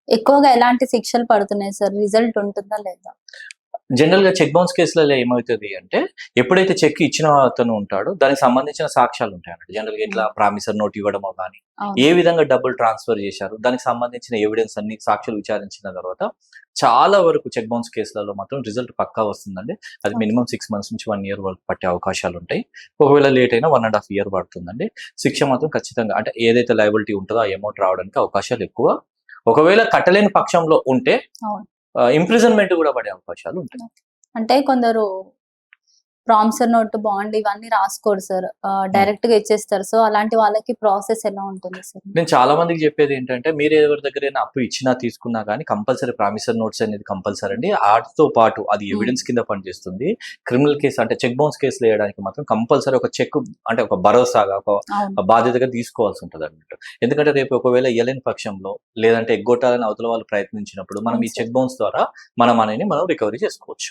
ఎక్కువగా ఎలాంటి శిక్షలు పడుతున్నాయి సార్? రిజల్ట్ ఉంటుందా లేదా? జనరల్ గా చెక్ బౌన్స్ కేసులలో ఏమవుతుంది అంటే, ఎప్పుడైతే చెక్ ఇచ్చిన అతను ఉంటాడో దానికి సంబంధించిన సాక్ష్యాలు ఉంటాయి అన్నట్టు. జనరల్ గా ఇట్లా హ్మ్. ప్రామిసర్ నోట్ ఇవ్వడమో కానీ, అవును. ఏ విధంగా డబ్బులు ట్రాన్స్ఫర్ చేశారు, దానికి సంబంధించిన ఎవిడెన్స్ అన్ని సాక్ష్యాలు విచారించిన తర్వాత చాలా వరకు చెక్ బౌన్స్ కేసులలో మాత్రం రిజల్ట్ పక్కా వస్తుందండి. అది ఓకే. మినిమం 6 మంత్స్ నుంచి 1 ఇయర్ వరకు పట్టే అవకాశాలు ఉంటాయి. ఒకవేళ లేట్ అయినా 1.5 ఇయర్ పడుతుందండి. శిక్ష మాత్రం ఖచ్చితంగా అంటే ఏదైతే లయబిలిటీ ఉంటుందో ఆ అమౌంట్ రావడానికి అవకాశాలు ఎక్కువ. ఒకవేళ కట్టలేని పక్షంలో ఉంటే అవును. ఇంప్రిజన్మెంట్ కూడా పడే అవకాశాలు ఉంటాయి. అంటే కొందరు ప్రామిసర్ నోట్, బాండ్ ఇవన్నీ రాసుకోరు సార్. ఉమ్. డైరెక్ట్‌గా ఇచ్చేస్తారు. సో, అలాంటి వాళ్ళకి ప్రాసెస్ ఎలా ఉంటుంది సార్? నేను చాలా మందికి చెప్పేది ఏంటంటే, మీరు ఎవరి దగ్గరైనా అప్పు ఇచ్చినా తీసుకున్నా కానీ కంపల్సరీ ప్రామిసర్ నోట్స్ అనేది కంపల్సరీ అండి. ఆటితో పాటు అది హ్మ్. ఎవిడెన్స్ కింద పనిచేస్తుంది. క్రిమినల్ కేసు అంటే చెక్ బౌన్స్ కేసులు వేయడానికి మాత్రం కంపల్సరీ ఒక చెక్ అంటే ఒక భరోసాగా ఒక అవును. బాధ్యతగా తీసుకోవాల్సి ఉంటుంది అన్నట్టు. ఎందుకంటే రేపు ఒకవేళ ఇయ్యలేని పక్షంలో లేదంటే ఎగ్గొట్టాలని అవతల వాళ్ళు ప్రయత్నించినప్పుడు మనం అవును ఈ సార్. చెక్ బౌన్స్ ద్వారా మన మనీని మనం రికవరీ చేసుకోవచ్చు.